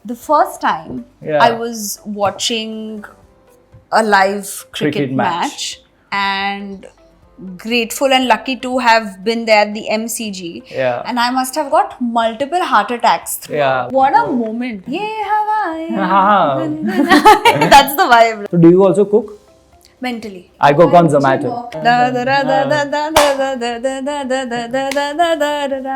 The first time Yeah. I was watching a live cricket match, and grateful and lucky to have been there at the MCG. Yeah. And I must have got multiple heart attacks. Yeah. What a moment. Ye hawaye. हाँ. That's the vibe. So do you also cook? Mentally. I cook on Zomato.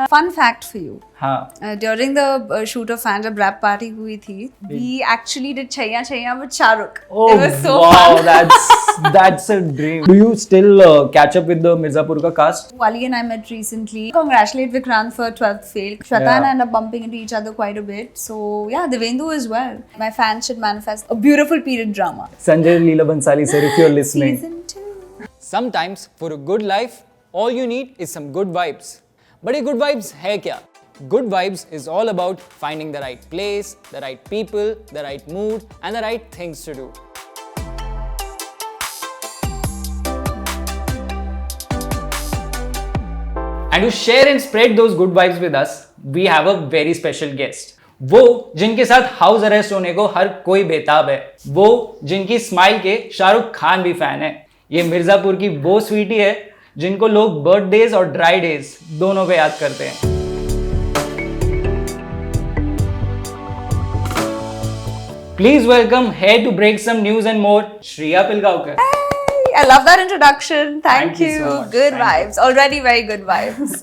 Fun fact for you. हाँ. During the shoot of Fans Jab rap party हुई थी, we actually did Chaiya Chaiya with Shahrukh. Oh It was so wow, fun. that's a dream. Do you still catch up with the Mirzapur ka cast? Wally and I met recently. Congratulate Vikrant for 12th fail. Shweta and I end up bumping into each other quite a bit. So yeah, Devendu as well. My fans should manifest a beautiful period drama. Sanjay Leela Bansali sir, if you're listening. Season 2. Sometimes for a good life, all you need is some good vibes. But ये good vibes है क्या? Good vibes is all about finding the right place, the right people, the right mood, and the right things to do. And to share and spread those good vibes with us, we have a very special guest. वो जिनके साथ house arrest होने को हर कोई बेताब है, वो जिनकी स्माइल के शाहरुख खान भी फैन है, ये मिर्जापुर की वो स्वीटी है जिनको लोग बर्थडेज और ड्राई डेज दोनों पे याद करते हैं. Please welcome here to break some news and more, Shriya Pilgaonkar. I love that introduction. Thank Thank you you. so much. Good Thank vibes. Already very good vibes.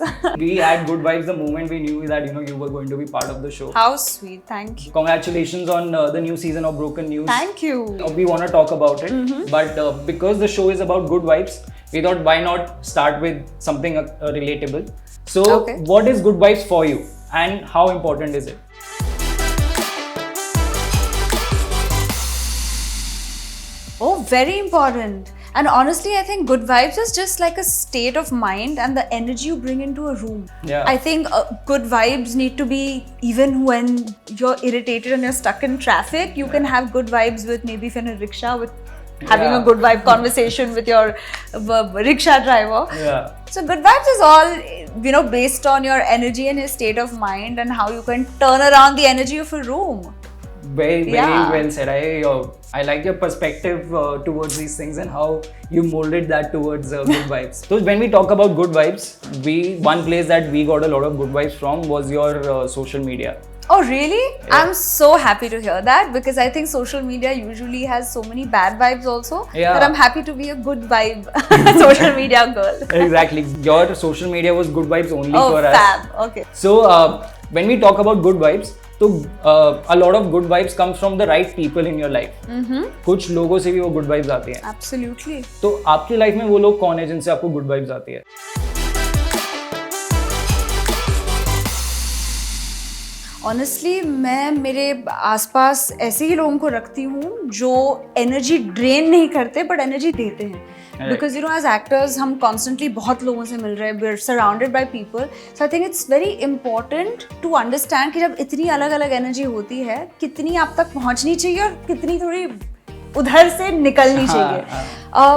We had good vibes the moment we knew that you were going to be part of the show. How sweet. Thank you. Congratulations on the new season of Broken News. Thank you. We want to talk about it, but because the show is about good vibes, we thought why not start with something relatable. So, Okay. what is good vibes for you, and how important is it? Oh, very important. And honestly, I think good vibes is just like a state of mind and the energy you bring into a room. Yeah. I think good vibes need to be even when you're irritated and you're stuck in traffic. You can have good vibes with maybe if you're in a rickshaw with having Yeah. a good vibe conversation with your rickshaw driver. Yeah. So good vibes is all based on your energy and your state of mind and how you can turn around the energy of a room. Very Yeah. well said. I like your perspective towards these things and how you molded that towards good vibes. So when we talk about good vibes, one place that we got a lot of good vibes from was your social media. Oh really? I'm so happy to hear that because I think social media usually has so many bad vibes also Yeah. that I'm happy to be a good vibe social media girl. Exactly. Your social media was good vibes only Oh, for us. fab. Okay. So when we talk about good vibes, तो a lot of good vibes comes from the right people in your life. कुछ लोगों से भी वो good vibes आती हैं. Absolutely. तो आपकी लाइफ में वो लोग कौन है जिनसे आपको good vibes आती है? Honestly, मैं मेरे आसपास ऐसे ही लोगों को रखती हूँ जो एनर्जी ड्रेन नहीं करते बट एनर्जी देते हैं. Because as actors हम constantly बहुत लोगों से मिल रहे हैं, we're surrounded by people. So I think it's very important to understand कि जब इतनी अलग अलग एनर्जी होती है कितनी आप तक पहुँचनी चाहिए और कितनी थोड़ी उधर से निकलनी चाहिए.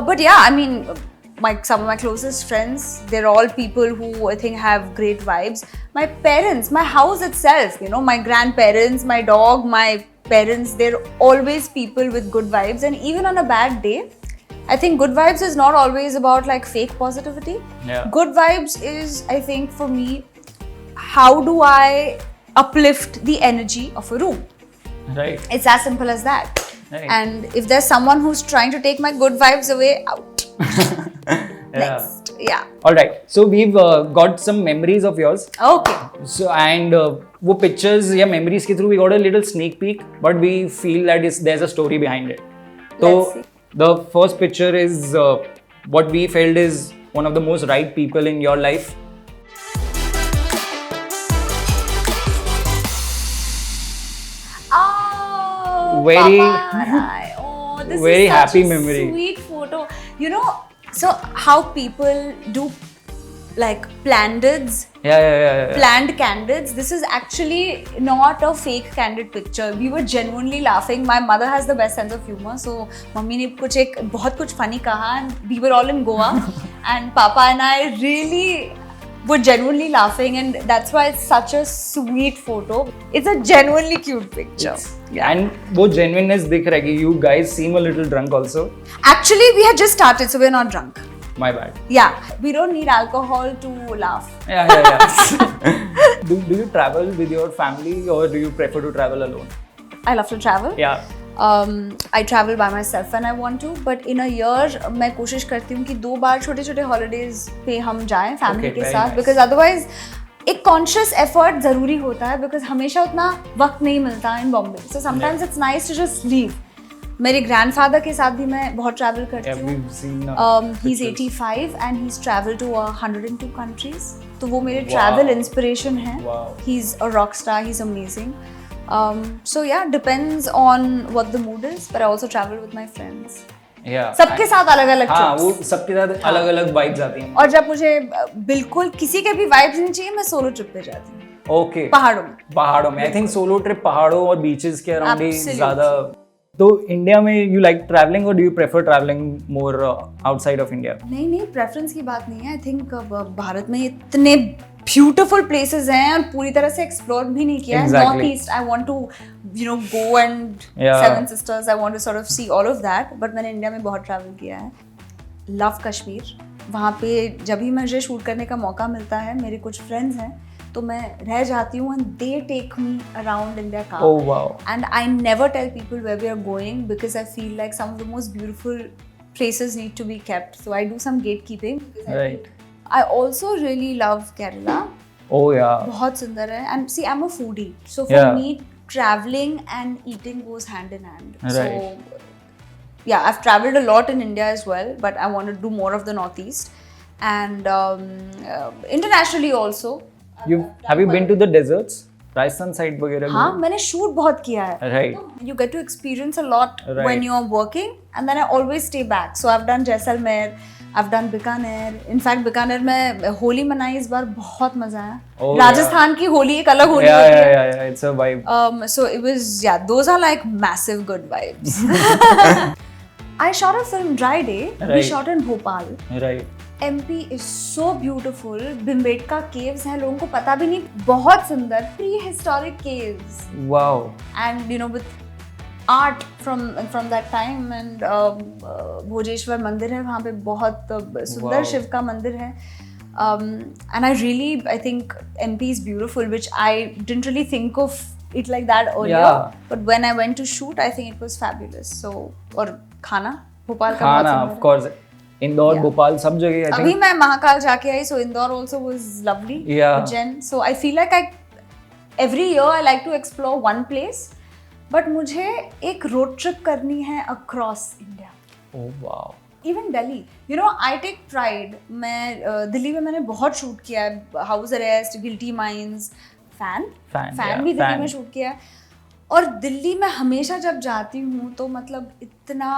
But yeah, I mean, some of my closest friends, they're all people who I think have great vibes. My parents, my house itself, my grandparents, my dog, my parents, they're always people with good vibes. And even on a bad day, I think good vibes is not always about like fake positivity. Yeah. Good vibes is, I think for me, how do I uplift the energy of a room? Right. It's as simple as that. Right. And if there's someone who's trying to take my good vibes away, out. Next. Yeah. All right. So we've got some memories of yours. Okay. So and वो pictures या memories के through we got a little sneak peek, but we feel that there's a story behind it. So Let's see. the first picture is what we felt is one of the most right people in your life. Oh, Very- Papa and I. Oh, this very is such happy a memory. Sweet photo. So how people do like plandids, Yeah. planned candids. This is actually not a fake candid picture. We were genuinely laughing. My mother has the best sense of humor, so mummy ने बहुत कुछ funny कहा, and we were all in Goa, and Papa and I really were genuinely laughing, and that's why it's such a sweet photo. It's a genuinely cute picture. And वो genuineness दिख रहा है कि you guys seem a little drunk also. Actually, we had just started, so we're not drunk. My bad. Yeah, we don't need alcohol to laugh. Yeah. Do you travel with your family or do you prefer to travel alone? I love to travel. Yeah. I travel by myself when I want to, but in a year मैं कोशिश करती हूँ कि 2 बार छोटे छोटे holidays पे हम जाएं फैमिली के very साथ, nice. because otherwise एक conscious effort ज़रूरी होता है, because हमेशा उतना वक्त नहीं मिलता in Bombay. So sometimes it's nice to just leave. मेरे grandfather के साथ भी मैं बहुत travel करती Yeah, हूँ. we've seen. He's 85 and he's traveled to 102 countries. तो वो मेरे travel inspiration है. Wow. He's a rock star. He's amazing. So yeah, depends on what the mood is, but I also travel with my friends. Yeah. सबके साथ अलग-अलग हाँ, trips. वो सबके साथ अलग-अलग vibes आती हैं. और जब मुझे बिल्कुल किसी के भी vibes नहीं चाहिए, मैं solo trip पे जाती हूँ. Okay. पहाड़ों में. पहाड़ों में. I think solo trip पहाड़ों और beaches के around ही Absolutely. ज़्यादा. तो इंडिया में you like traveling or do you prefer traveling more outside of India? नहीं preference की बात नहीं है. I think भारत में इतने beautiful places हैं और पूरी तरह से explore भी नहीं किया है. Exactly. North East, I want to go and Yeah. Seven Sisters, I want to sort of see all of that. But मैंने इंडिया में बहुत travel किया है. Love कश्मीर. वहाँ पे जब भी मुझे शूट करने का मौका मिलता है, मेरे कुछ friends हैं, तो मैं रह जाती हूँ and they take me around in their car. Oh wow. And I never tell people where we are going because I feel like some of the most beautiful places need to be kept. So I do some gatekeeping. Right. I also really love Kerala. Oh yeah. बहुत सुंदर है. And see, I'm a foodie. So for Yeah. me, traveling and eating goes hand in hand. Right. So yeah, I've traveled a lot in India as well, but I want to do more of the Northeast. And internationally also. Have you been to the deserts? Rajasthan side वगैरह? हाँ, मैंने shoot बहुत किया है. Right. You get to experience a lot Right. when you're working, and then I always stay back. So I've done Jaisalmer, I've done Bikaner. In fact, Bikaner में होली मनाई इस बार, बहुत मजा आया. Oh, राजस्थान की होली एक अलग होली Yeah, होती है. yeah, it's a vibe. So it was, yeah, those are like massive good vibes. I shot a film Dry Day. We Right. shot in Bhopal. Right. MP is so beautiful. Bhimbetka caves हैं, लोगों को पता भी नहीं, बहुत सुंदर prehistoric caves. Wow. And with art from that time, and Bhojeshwar मंदिर है वहाँ पे, बहुत सुंदर Wow. शिव का मंदिर है. And I think MP is beautiful, which I didn't really think of it like that earlier. Yeah. But when I went to shoot, I think it was fabulous. So, और खाना भोपाल का बहुत खाना सुंदर of है. course. इंदौर, Yeah. भोपाल सब जगह I अभी think. मैं महाकाल जाके आई, so Indore also was lovely. Yeah. Jen. So I feel like every year I like to explore one place, but मुझे एक road trip करनी है across India. Oh wow. Even Delhi. I take pride. मैं दिल्ली में मैंने बहुत shoot किया है. House Arrest, Guilty Minds, Fan yeah, भी दिल्ली Fan. में शूट किया है. और दिल्ली में हमेशा जब जाती हूँ तो मतलब इतना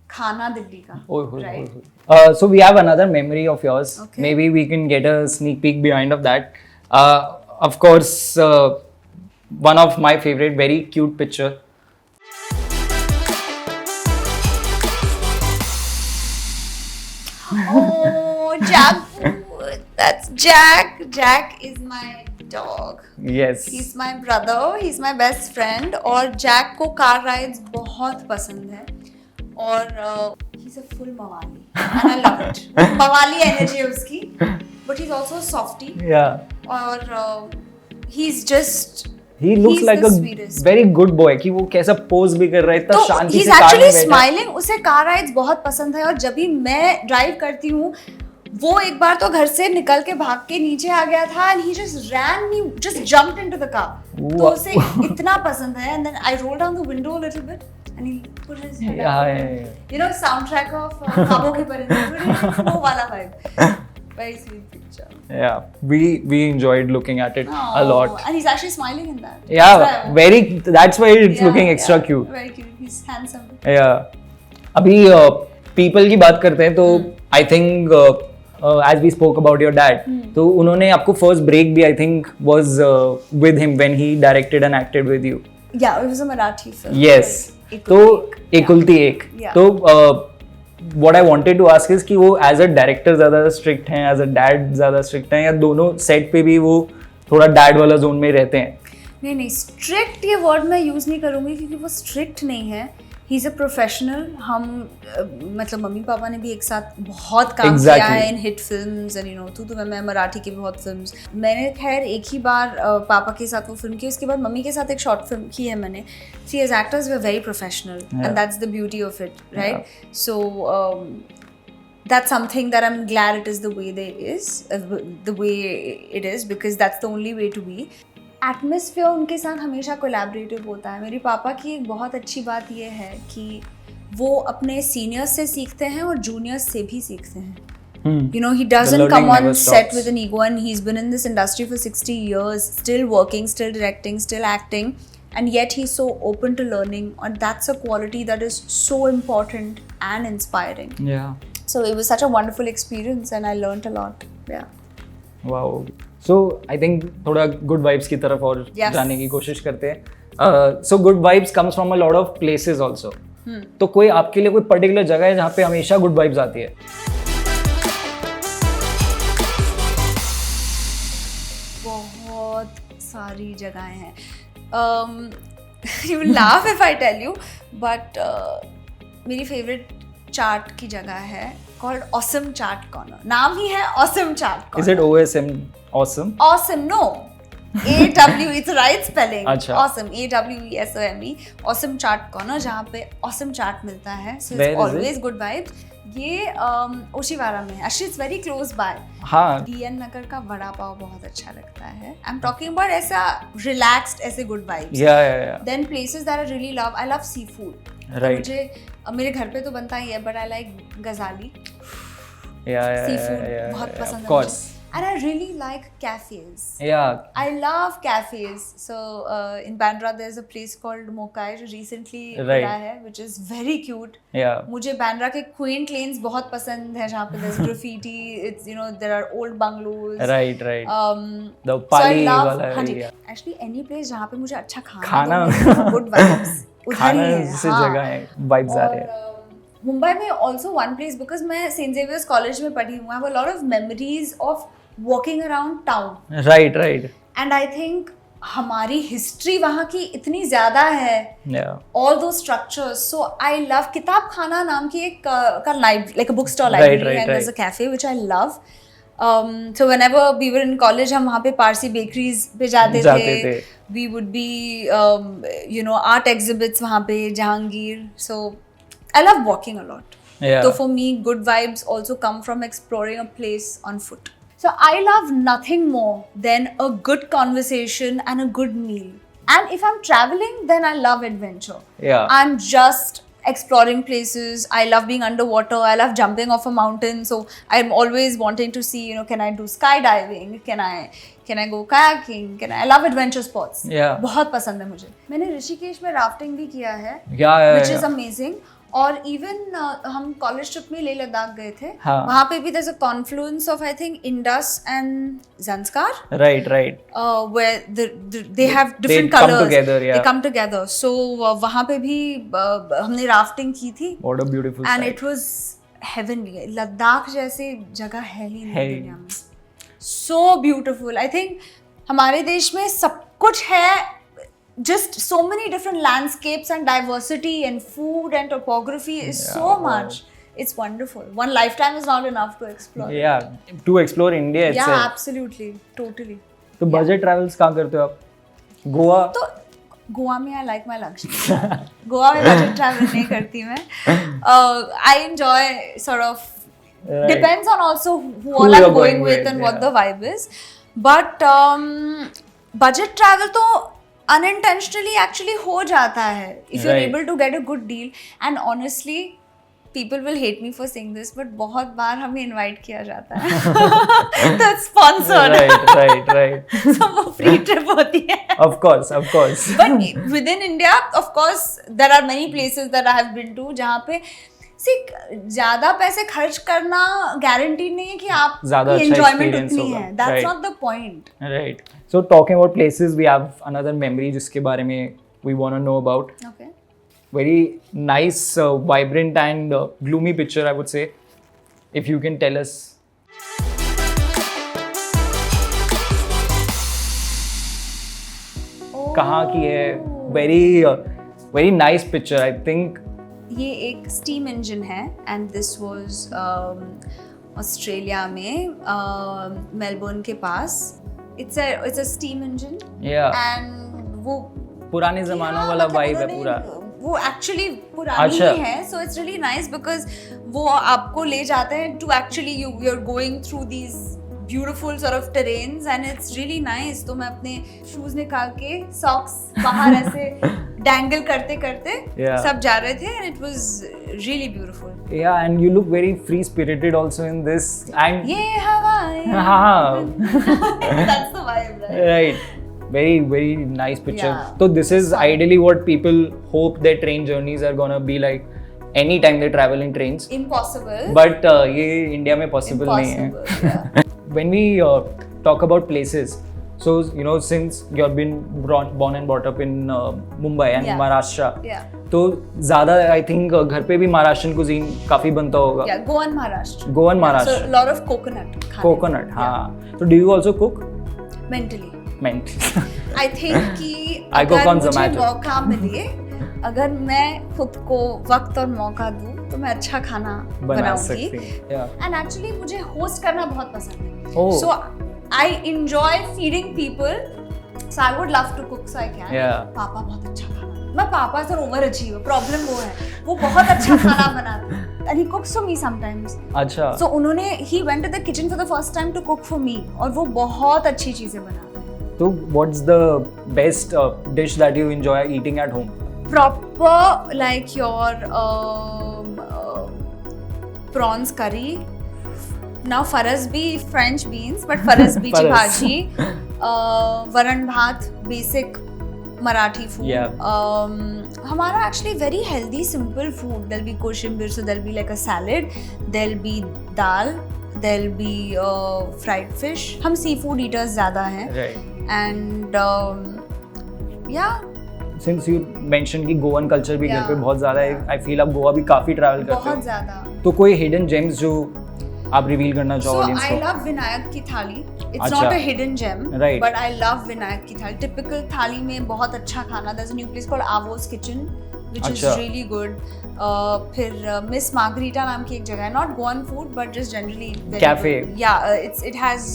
खाना दिल्ली का. Right. So we have another memory of yours. Okay. Maybe we can get a sneak peek behind of that. Of course, one of my favorite, very cute picture. Oh, Jack. That's Jack. Jack is my dog. Yes. He's my brother. He's my best friend. और Jack को car rides बहुत पसंद है. और he's a full mawali. And I love it. Mawali energy है उसकी. But he's also a softie. Yeah. और he's just. He looks he's like the a sweetest. very good boy. कि वो कैसा pose भी कर रहा है, इतना तो शांति he's से कार में actually बैठा है. smiling. उसे कार राइड्स बहुत पसंद है और जब भी मैं ड्राइव करती हूँ, वो एक बार तो घर से निकल के भाग के नीचे आ गया था and he just jumped into the car. तो उसे इतना पसंद है. And then I rolled down the window a little bit and he put his head up. Yeah. Soundtrack of ख्वाबों के परिंदे, वो वाला vibe. Very sweet picture. Yeah. We enjoyed looking at it a lot. And he's actually smiling in that. Yeah. That's why it's looking extra cute. Very cute. He's handsome. Yeah. अभी people की बात करते हैं तो I think as we spoke about your dad, तो उन्होंने आपको first break भी I think was with him when he directed and acted with you. Yeah, it was a Marathi film. Yes. तो एकुलती एक. Yeah. तो what I wanted to ask is कि वो as a director ज़्यादा strict हैं, as a dad ज़्यादा strict हैं, या दोनों set पे भी वो थोड़ा dad वाला zone में रहते हैं? नहीं, स्ट्रिक्ट ये वर्ड मैं यूज़ नहीं करूँगी क्योंकि वो स्ट्रिक्ट नहीं है. He is a professional. हम मतलब मम्मी पापा ने भी एक साथ बहुत काम किया है in hit films and you know तू तो मैं मराठी की बहुत फिल्म्स. मैंने खैर एक ही बार पापा के साथ वो फिल्म की, उसके बाद मम्मी के साथ एक शॉर्ट फिल्म की है मैंने. See as actors we are very professional and that's the beauty of it, right? So that's something that I'm glad it is the way it is because that's the only way to be. Atmosphere उनके साथ हमेशा collaborative होता है. मेरे पापा की एक बहुत अच्छी बात यह है कि वो अपने सीनियर्स से सीखते हैं और जूनियर्स से भी सीखते हैं. You know, he doesn't come on set with an ego, and he's been in this industry for 60 years, still working, still directing, still acting, and yet he's so open to learning, and that's a quality that is so important and inspiring. Yeah. So it was such a wonderful experience and I learned a lot. Yeah. Wow. So I think थोड़ा good vibes की तरफ और जाने की कोशिश करते हैं. So good vibes comes from a lot of places also. तो कोई आपके लिए कोई पर्टिकुलर जगह है जहाँ पे हमेशा good vibes आती है? बहुत सारी जगहें हैं. You will laugh if I tell you, but मेरी favorite चाट की जगह है called Awesome Chaat Corner. नाम ही है Awesome Chaat Corner. Is it OSM? Awesome? Awesome, no. AW, it's right spelling. अच्छा. Awesome, AWESOME. Awesome Chaat Corner, जहाँ पे awesome चाट मिलता है. So Where it's is always it? good vibes. ये ओशीवारा में है. Actually, it's very close by. हाँ. DN नगर का वड़ा पाव बहुत अच्छा लगता है. I'm talking about ऐसा relaxed, ऐसे good vibes. Yeah. Then places that I really love. I love seafood. Right. मुझे मेरे घर पे तो बनता ही है, but I like गजाली. Seafood बहुत पसंद है. Of course. And I really like cafes. Yeah. I love cafes. So in Bandra there's a place called Mokai जो recently खुला है, which is very cute. Yeah. मुझे Bandra के quaint lanes बहुत पसंद है जहाँ पे there's graffiti. It's you know there are old bungalows. Right. The So I Pali love वाला area. actually any place जहाँ पे मुझे अच्छा खाना good vibes. खाना से जगह है, vibes आ रहे हैं. मुंबई में also one place because मैं सेंट जेवियर्स कॉलेज में पढ़ी हूँ. I have a lot of memories of walking around town. Right. And I think हमारी हिस्ट्री वहाँ की इतनी ज़्यादा है. Yeah. All those structures. So I love किताब खाना नाम की एक like a bookstore library, and there's a cafe which I love. So whenever we were in college हम वहाँ पे पारसी bakeries पे जाते थे. We would be you know art exhibits वहाँ पे Jahangir. So I love walking a lot. Yeah. So for me, good vibes also come from exploring a place on foot. So I love nothing more than a good conversation and a good meal. And if I'm traveling, then I love adventure. Yeah. I'm just exploring places. I love being underwater. I love jumping off a mountain. So I'm always wanting to see, you know, can I do skydiving? Can I go kayaking? I love adventure sports. Yeah. बहुत पसंद है मुझे. मैंने ऋषिकेश में rafting भी किया है. Yeah. Which is amazing. और इवन हम कॉलेज ट्रिप में लेह लद्दाख गए थे. हाँ. वहाँ पे भी there's a confluence of I think Indus and Zanskar. Right. Where they have different colors. Come together, yeah. They come together. So वहाँ पे भी हमने राफ्टिंग की थी. What a beautiful And sight. it was heavenly. Ladakh जैसी जगह है ही नहीं दुनिया में. So beautiful. I think हमारे देश में सब कुछ है. Just so many different landscapes and diversity and food and topography is so much. It's wonderful. One lifetime is not enough to explore. Yeah, to explore India itself. Yeah, absolutely, totally. तो budget travels कहाँ करते हो आप? गोवा? तो गोवा में I like my luxury. Goa में budget travel नहीं करती मैं. I enjoy sort of depends on also who all I'm going with and what the vibe is. But budget travel तो unintentionally actually हो जाता है if you're able to get a good deal. And honestly people will hate me for saying this but बहुत बार हमें invite किया जाता है. That's sponsored. Right. So वो free trip होती है. Of course. But within India of course there are many places that I have been to जहाँ पे ज़्यादा पैसे खर्च करना गारंटी नहीं है कि आप एंजॉयमेंट उतनी है. That's not the point. Right. So talking about places, we have another memory जिसके बारे में we want to know about. Okay. very nice, vibrant and gloomy picture, I would say. If you can tell us. कहाँ की है? Very nice picture, I think. ये एक steam engine है and this was Australia में Melbourne के पास. It's a steam engine Yeah. And वो पुराने जमानों वाला मतलब वाइब है उन्होंने- पूरा. वो एक्चुअली पुरानी अच्छा. ही है, so it's really nice because वो आपको ले जाते हैं to actually you are going through these beautiful sort of terrains and it's really nice. तो मैं अपने शूज निकाल के सॉक्स बाहर ऐसे डैंगल करते करते Yeah. सब जा रहे थे and it was really beautiful. Yeah, and you look very free spirited also in this. And ये हवाएं हाँ. that's the vibe, right? Right. Very nice picture. Yeah. So this is ideally what people hope their train journeys are gonna be like anytime they travel in trains. Impossible. But ये India में possible नहीं है. Impossible, yeah. When we talk about places, so you know, since you've been born and brought up in Mumbai and Yeah. Maharashtra, Yeah. तो ज़्यादा I think घर पे भी Maharashtrian cuisine काफ़ी बनता होगा. Yeah, Goan Maharashtra. Goan So Maharashtra. a lot of coconut. खाने. Coconut, हाँ. So do you also cook? Mentally. Meant. I think कि I cook अगर on मुझे Zomato. मौका मिले, अगर मैं खुद को वक्त और मौका दूँ तो मैं अच्छा खाना बना बनाऊंगी. सकती हैं. Yeah. एंड एक्चुअली मुझे होस्ट करना बहुत पसंद है. Oh. So I enjoy feeding people, so I would love to cook so I can. Yeah. पापा बहुत अच्छा खाना. मैं पापा से ओवर अचीव, प्रॉब्लम वो है, वो बहुत अच्छा खाना बनाते हैं and he cooks for me sometimes. अच्छा. सो उन्होंने he went to the kitchen for the first time to cook for me और वो बहुत अच्छी चीजें बनाते हैं. So what's the best dish that you enjoy eating at home? Proper like your prawns curry. Now faras bhi French beans, but faras bhi Faras. bhaji. Varan bhat, basic Marathi food. Yeah. हमारा actually very healthy, simple food. There'll be koshambir, so there'll be like a salad. There'll be dal. There'll be fried fish. हम seafood eaters ज़्यादा हैं. Right. And yeah. Since you mentioned कि Goan culture भी घर Yeah. पे बहुत ज़्यादा है, I feel आप गोवा भी काफ़ी ट्रैवल करते बहुत हो. ज़्यादा. तो कोई हिडन जेम्स जो आप रिवील करना चाहो So ऑडियंस I को? love Vinayak की थाली. It's अच्छा. not a hidden gem, Right. but I love Vinayak की थाली. Typical थाली में बहुत अच्छा खाना. There's a new place called Avo's Kitchen, which अच्छा. is really good. फिर Miss Margarita नाम की एक जगह है. Not Goan food, but just generally very Cafe. good. Yeah, it has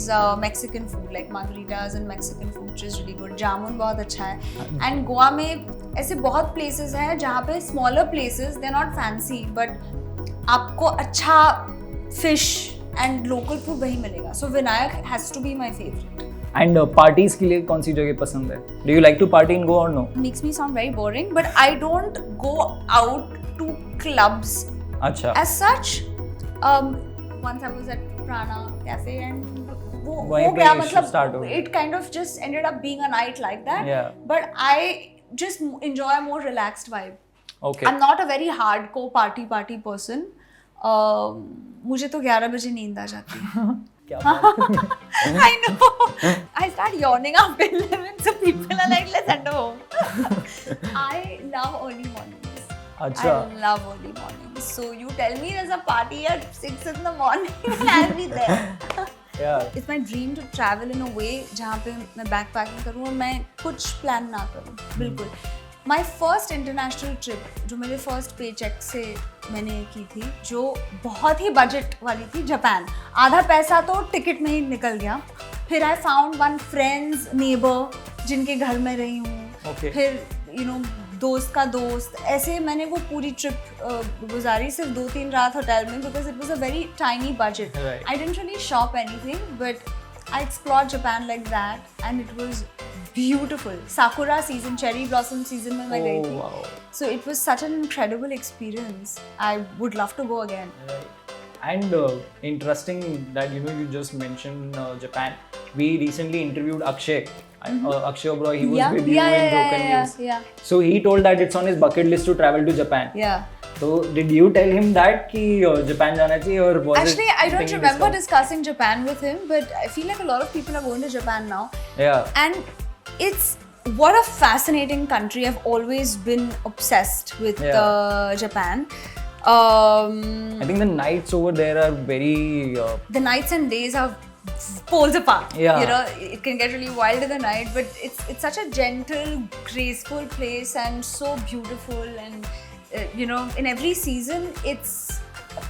Mexican food like margaritas and Mexican food, which is really good. Jamun बहुत अच्छा है. And गोवा में ऐसे बहुत places हैं जहाँ पे smaller places, they're not fancy, but आपको अच्छा fish and local food वही मिलेगा. So Vinayak has to be my favorite. And parties के लिए कौन सी जगह पसंद है? Do you like to party in Goa or no? Makes me sound very boring, but I don't go out to clubs अच्छा. as such. Once I was at Prana Cafe and वो वहीं हो पे गया start मतलब हो गया. it kind of just ended up being a night like that. Yeah. But I just enjoy a more relaxed vibe. Okay. I'm not a very hardcore party person. मुझे तो 11 बजे नींद आ जाती है. क्या बात है? I know. I start yawning after 11, so people are like, let's end home. I love early mornings. अच्छा. I love early mornings. So you tell me there's a party at 6 in the morning, I'll be there. Yeah. It's my dream to travel in a way जहाँ पे मैं backpacking करूँ और मैं कुछ plan ना करूँ. बिल्कुल. My first international trip जो मेरे first paycheck से मैंने की थी, जो बहुत ही बजट वाली थी, जापान. आधा पैसा तो टिकट में ही निकल गया. फिर I found one friend's neighbor जिनके घर में रही हूँ. Okay. फिर you know दोस्त का दोस्त, ऐसे मैंने वो पूरी ट्रिप गुजारी सिर्फ 2-3 रात होटल में because it was a very tiny budget. Right. I didn't really shop anything, but I explored Japan like that and it was beautiful. Sakura season, cherry blossom season में मैं गई Oh थी. wow. So it was such an incredible experience. I would love to go again. Right. And interesting that you just mentioned Japan. We recently interviewed Akshay. Akshay Oberoi, he was with you in Broken News. Yeah. So he told that it's on his bucket list to travel to Japan. Yeah. So did you tell him that कि Japan जाना चाहिए or was Actually, it I don't something remember discussed? discussing Japan with him, but I feel like a lot of people are going to Japan now. Yeah. And it's What a fascinating country. I've always been obsessed with Japan. I think the nights over there are very The nights and days are poles apart. Yeah. You know, it can get really wild in the night, but it's such a gentle, graceful place and so beautiful. And you know, in every season, it's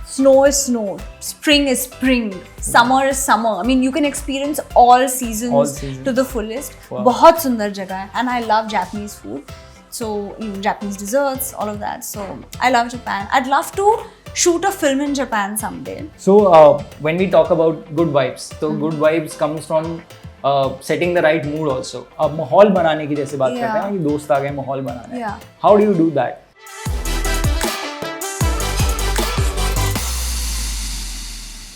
snow is snow, spring is spring, summer is summer. I mean, you can experience all seasons to the fullest. Wow. बहुत सुंदर जगह है, and I love Japanese food. So, you know, Japanese desserts, all of that. So, I love Japan. I'd love to shoot a film in Japan someday. So, when we talk about good vibes, so good vibes comes from setting the right mood also. अब माहौल बनाने की जैसे बात करते हैं कि दोस्त आ गए माहौल बनाने. Yeah. How do you do that?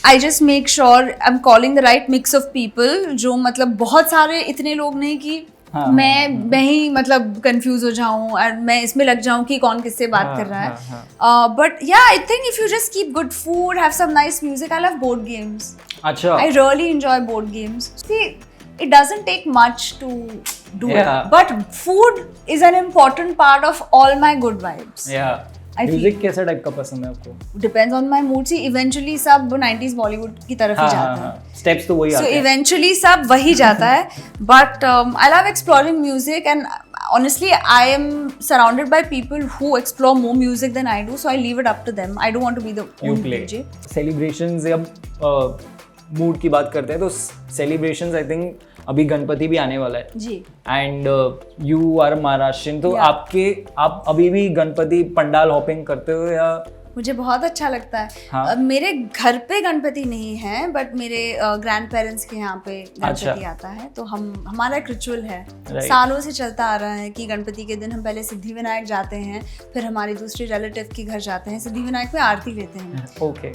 I just make sure I'm calling the right mix of people. जो मतलब बहुत सारे इतने लोग नहीं कि मैं ही मतलब कंफ्यूज हो जाऊं और मैं इसमें लग जाऊं कि कौन किससे बात कर रहा है. But yeah, I think if you just keep good food, have some nice music. I love board games. अच्छा. I really enjoy board games. See, it doesn't take much to do it, but food is an important part of all my good vibes. Yeah. Music कैसा type का पसंद है आपको? Depends on my mood. See, eventually सब 90s Bollywood की तरफ ही जाता है. Steps तो वही आते हैं. So eventually सब वही जाता है. But I love exploring music, and honestly, I am surrounded by people who explore more music than I do. So I leave it up to them. I don't want to be the only DJ. Celebrations अब mood की बात करते हैं तो celebrations I think अभी गणपति भी आने वाला है जी. एंड यू आर महाराष्ट्रियन तो आप अभी भी गणपति पंडाल हॉपिंग करते हो या? मुझे बहुत अच्छा लगता है. हाँ. मेरे घर पे गणपति नहीं है, बट मेरे ग्रैंड पेरेंट्स के यहाँ पे गणपति आता है. तो हमारा एक रिचुअल है, सालों से चलता आ रहा है कि गणपति के दिन हम पहले सिद्धिविनायक जाते हैं, फिर हमारे दूसरे रिलेटिव के घर जाते हैं, सिद्धिविनायक में आरती लेते हैं. ओके.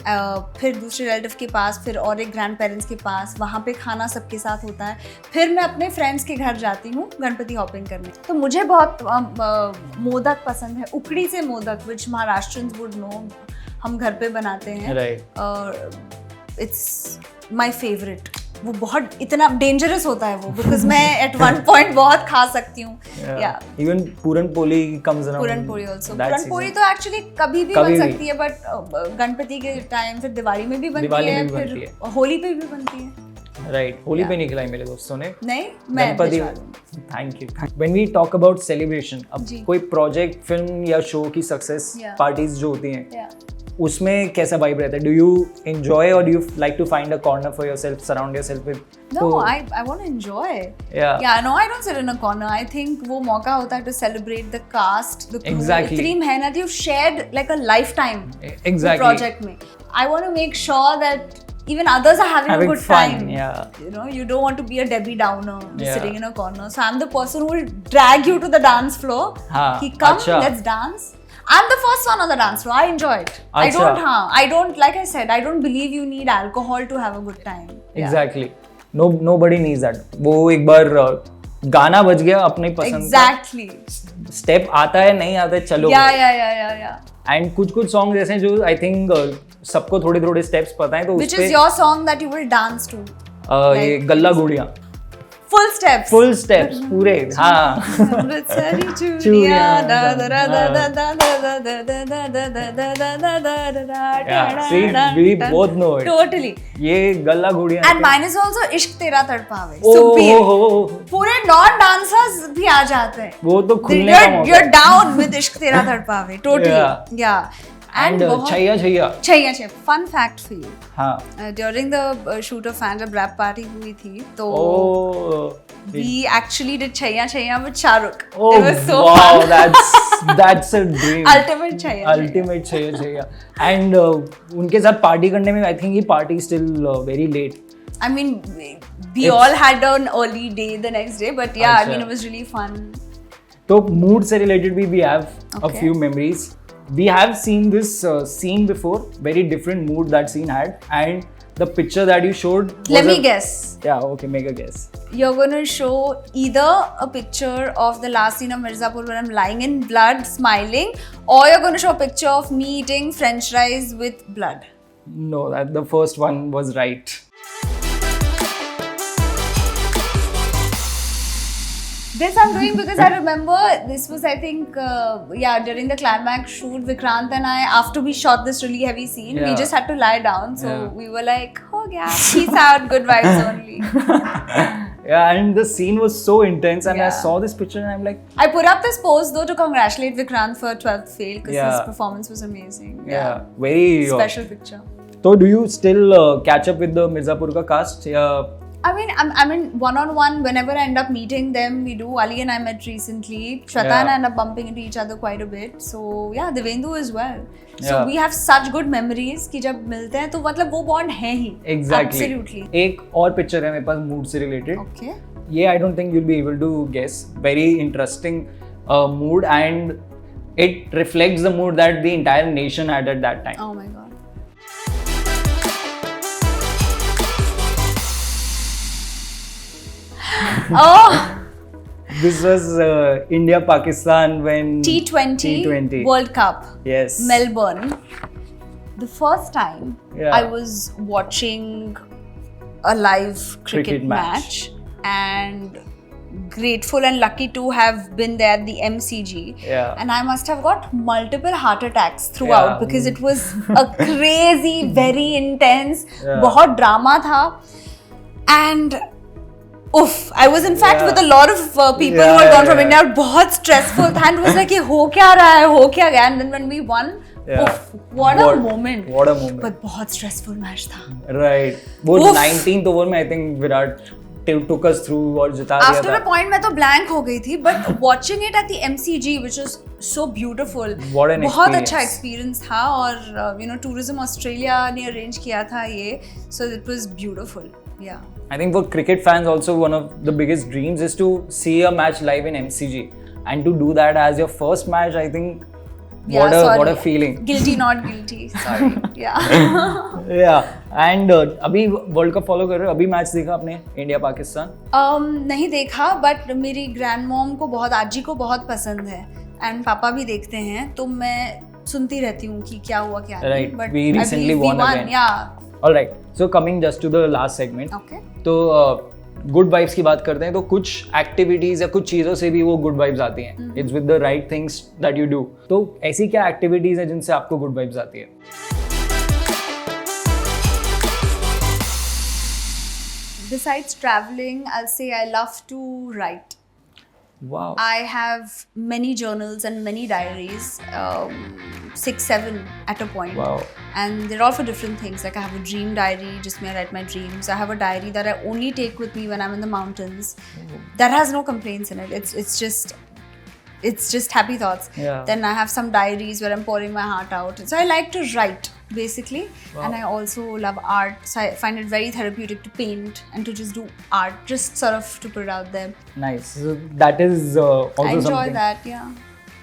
फिर दूसरे रिलेटिव के पास, फिर और एक ग्रैंड पेरेंट्स के पास, वहाँ पे खाना सबके साथ होता है. फिर मैं अपने फ्रेंड्स के घर जाती हूँ गणपति हॉपिंग करने. तो मुझे बहुत मोदक पसंद है, उकड़ी से मोदक, विच महाराष्ट्रियंस वुड नो. हम घर पे बनाते हैं. It's my favourite. वो बहुत इतना डेंजरस होता है वो, बिकॉज मैं एट वन पॉइंट बहुत खा सकती हूँ. Even puran poli comes around. Puran poli also. Puran poli तो एक्चुअली कभी भी बन सकती है, बट गणपति के टाइम फिर दिवाली में भी बनती है, फिर होली पे भी बनती है. राइट. होली पे नहीं खिलाई मेरे दोस्तों ने. नहीं, मैं Ganpati. Thank you. When we talk about celebration, अब कोई प्रोजेक्ट, फिल्म या शो की सक्सेस पार्टीज जो होती हैं, उसमें कैसा वाइब रहता है? Do you enjoy or do you like to find a corner for yourself, surround yourself with? No, I want to enjoy. Yeah, no, I don't sit in a corner. I think वो मौका होता है to celebrate the cast, the crew. Exactly. इतनी मेहनत, you've shared like a lifetime. Exactly. Project में. I want to make sure that even others are having a good fun, time. Yeah. You know, you don't want to be a Debbie Downer sitting in a corner. So I'm the person who will drag you to the dance floor. Ki come, let's dance. I'm the first one on the dance floor. I enjoy it. I don't, like I said, I don't believe you need alcohol to have a good time. Exactly. Nobody needs that. वो एक बार गाना बज गया अपने पसंद का. Exactly. Step आता है नहीं आता है, चलो. Yeah. एंड कुछ सॉन्ग ऐसे हैं जो आई थिंक सबको थोड़े स्टेप्स पता हैं, तो Which is your song that you will dance to? ये गल्ला गुड़िया. Full steps पूरे. हाँ. We both know it. Totally. ये गल्ला गुड़िया. And mine is also इश्क तेरा तड़पावे. पूरे non dancers भी आ जाते हैं. वो तो खुलने का मौका. You're down with इश्क तेरा तड़पावे. Totally. Yeah. And Chaiyya. Fun fact for you. हाँ. During the shoot of Fans जब rap party हुई थी, तो we actually did Chaiyya with Shahrukh. Oh, it was so wow, fun. that's a dream. Ultimate Chaiyya. And उनके साथ party करने में I think ये party is still very late. I mean, we all had an early day the next day, but yeah, I mean, it was really fun. तो mood से related भी we have a few memories. We have seen this scene before, very different mood that scene had, and the picture that you showed was Let me guess. Yeah, okay, make a guess. You're going to show either a picture of the last scene of Mirzapur where I'm lying in blood, smiling, or you're going to show a picture of me eating french fries with blood. No, the first one was right. This I'm doing because I remember this was, I think, during the climax shoot, Vikrant and I, after we shot this really heavy scene, we Yeah. just had to lie down. So Yeah. we were like, oh yeah, peace out, good vibes only. Yeah, and the scene was so intense, and I Yeah. saw this picture, and I'm like, I put up this post though to congratulate Vikrant for 12th fail because Yeah. his performance was amazing. yeah, very. Special picture. So, do you still catch up with the Mirzapur ka cast? Yeah. I mean, one-on-one, whenever I end up meeting them, we do. Ali and I met recently. Shweta Yeah. and I end up bumping into each other quite a bit. So, yeah, Devendu as well. So, Yeah. we have such good memories कि जब मिलते हैं तो मतलब वो bond है ही. Exactly. Absolutely. एक और पिक्चर है मेरे पास मूड से रिलेटेड. Okay. ये I don't think you'll be able to guess. Very interesting mood, and it reflects the mood that the entire nation had at that time. Oh my god. Oh, This was India Pakistan when T20 World Cup. Yes. Melbourne. The first time Yeah. I was watching a live cricket Cricket match. match and grateful and lucky to have been there at the MCG. Yeah. And I must have got multiple heart attacks throughout Yeah. because it was a crazy, very intense, Yeah. बहुत drama था. And oof, I was in fact Yeah. with a lot of people Yeah, who had gone yeah, from yeah. India. बहुत stressful था and it was like, ये हो क्या रहा है, हो क्या गया? And then when we won, Yeah. oof, what a moment. What a moment. But बहुत stressful match था. Right. वो Oof. 19th over में I think Virat took us through और जिता दिया After था. a point मैं तो blank हो गई थी, but watching it at the MCG, which was so beautiful, What an बहुत experience. अच्छा experience था और you know Tourism Australia ने arrange किया था ये, so it was beautiful. Yeah. I think for cricket fans also one of the biggest dreams is to see a match live in MCG, and to do that as your first match, I think Yeah, what sorry. a feeling. Guilty, not guilty. Sorry. Yeah. Yeah. And अभी world cup follow कर रहे हो? अभी match देखा आपने India Pakistan? नहीं देखा, but मेरी ग्रैंड मॉम को बहुत, आजी को बहुत पसंद है एंड पापा भी देखते हैं, तो मैं सुनती रहती हूँ कि क्या हुआ क्या नहीं. Right. But We I recently believe we won again. Yeah. All right. So coming just to the last segment. Okay. तो गुड वाइब्स की बात करते हैं तो कुछ एक्टिविटीज या कुछ चीज़ों से भी वो गुड वाइब्स आती हैं. It's with the right things that you do. तो ऐसी क्या एक्टिविटीज हैं जिनसे आपको गुड वाइब्स आती है? Besides traveling, I'll say I love to write. Wow. I have many journals and many diaries, 6, 7 at a point. Wow. And they're all for different things. Like I have a dream diary, just me, I write my dreams. I have a diary that I only take with me when I'm in the mountains. That has no complaints in it. It's just happy thoughts. Yeah. Then I have some diaries where I'm pouring my heart out. So I like to write basically. Wow. And I also love art. So I find it very therapeutic to paint and to just do art, just sort of to put it out there. Nice. So that is also I enjoy something. that, yeah.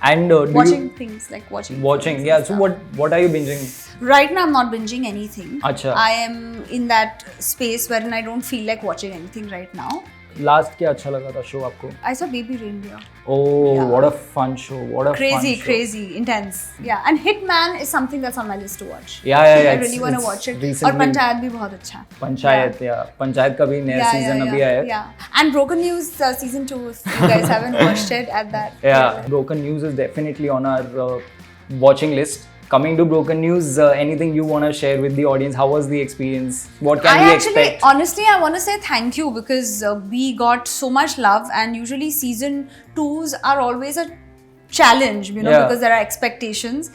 And do Watching you things, like watching. watching? films Yeah. and So stuff. what are you binging? Right now I'm not binging anything. Acha. I am in that space wherein I don't feel like watching anything right now. Last क्या अच्छा लगा था show आपको? I saw Baby Reindeer. Oh, Yeah. what a fun show! What a fun show. Crazy, intense. Yeah, and Hitman is something that's on my list to watch. Yeah. I it's- really want to it's watch it. recently- और पंचायत भी बहुत अच्छा है. पंचायत या पंचायत का भी नया season अभी आया है. Yeah. And Broken News season 2, if you guys haven't watched it, at that. Yeah, Broken News is definitely on our watching list. Coming to Broken News, anything you want to share with the audience? How was the experience? What can we expect? Honestly, I want to say thank you because we got so much love, and usually season 2s are always a challenge, you know, Yeah. because there are expectations.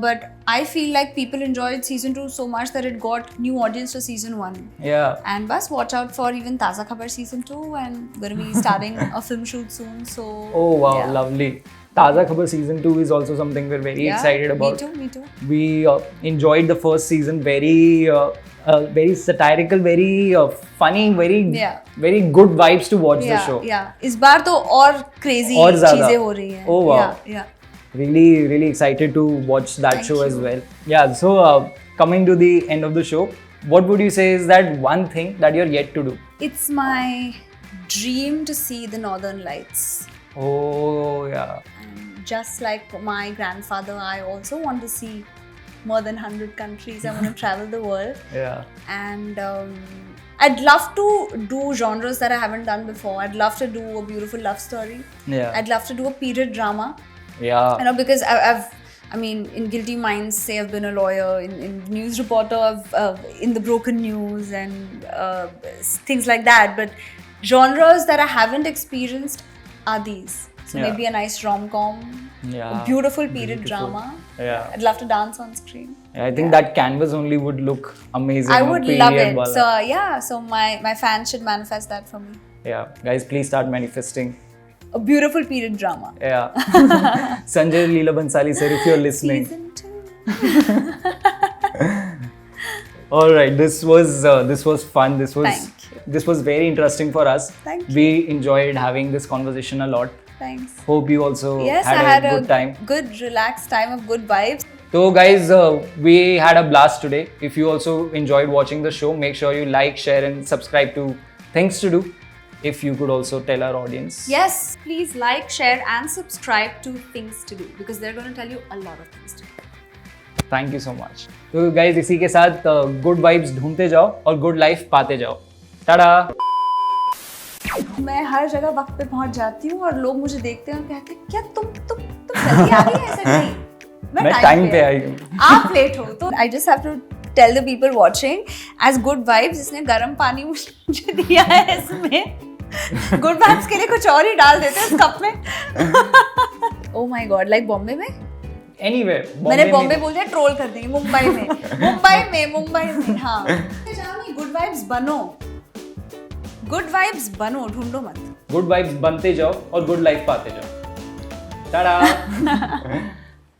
But I feel like people enjoyed season 2 so much that it got new audience for season 1. Yeah. And bus, watch out for even Taza Khabar season 2, and going to be starting a film shoot soon. So Oh wow, yeah. lovely. Taza Khabar season 2 is also something we're very Yeah, excited about. Me too. We enjoyed the first season. Very satirical, very funny, Yeah. very good vibes to watch the show. Yeah. इस बार तो और crazy और ज़्यादा. चीजें हो रही हैं. Oh wow. Yeah. Really excited to watch that Thank show you. as well. Yeah, so coming to the end of the show, what would you say is that one thing that you're yet to do? It's my dream to see the Northern Lights. Oh yeah. And just like my grandfather, I also want to see more than 100 countries. I want to travel the world. Yeah. And I'd love to do genres that I haven't done before. I'd love to do a beautiful love story. Yeah. I'd love to do a period drama. Yeah. You know, because I mean, in Guilty Minds, say I've been a lawyer. In News Reporter, in The Broken News and things like that. But genres that I haven't experienced are these. So Yeah. maybe a nice rom-com, Yeah. a beautiful period drama. Yeah. I'd love to dance on screen. I think that canvas only would look amazing. I on would period love it. wala. So yeah, so my fans should manifest that for me. Yeah, guys, please start manifesting. A beautiful period drama. Yeah. Sanjay Leela Bansali sir, if you're listening. Season 2. All right, this was fun. Thank you. This was very interesting for us. Thank you. We enjoyed having this conversation a lot. Thanks. Hope you also Yes, had I had a good time. good, relaxed time of good vibes. So guys, we had a blast today. If you also enjoyed watching the show, make sure you like, share and subscribe to Things to Do. If you could also tell our audience. Yes, please like, share, and subscribe to Things to Do because they're going to tell you a lot of things to do. Thank you so much. तो guys, इसी के साथ good vibes ढूंढते जाओ और good life पाते जाओ. टाटा. मैं हर जगह वक्त पे पहुंच जाती हूँ और लोग मुझे देखते हैं और कहते हैं क्या तुम जल्दी आ गई ऐसे नहीं. मैं टाइम पे आई हूँ. आप लेट हो तो I just have to tell the people watching as good vibes इसने गर्म पानी मुझे दिया है इसमें. गुड वाइब्स के लिए कुछ और ही डाल देते हैं इस कप में. Oh my God, like Bombay में. Anywhere. मैंने बॉम्बे बोल दिया, ट्रोल कर देंगे. मुंबई में हाँ. गुड वाइब्स बनो, गुड वाइब्स बनो, ढूंढो मत. गुड वाइब्स बनते जाओ और गुड लाइफ पाते जाओ. टाटा.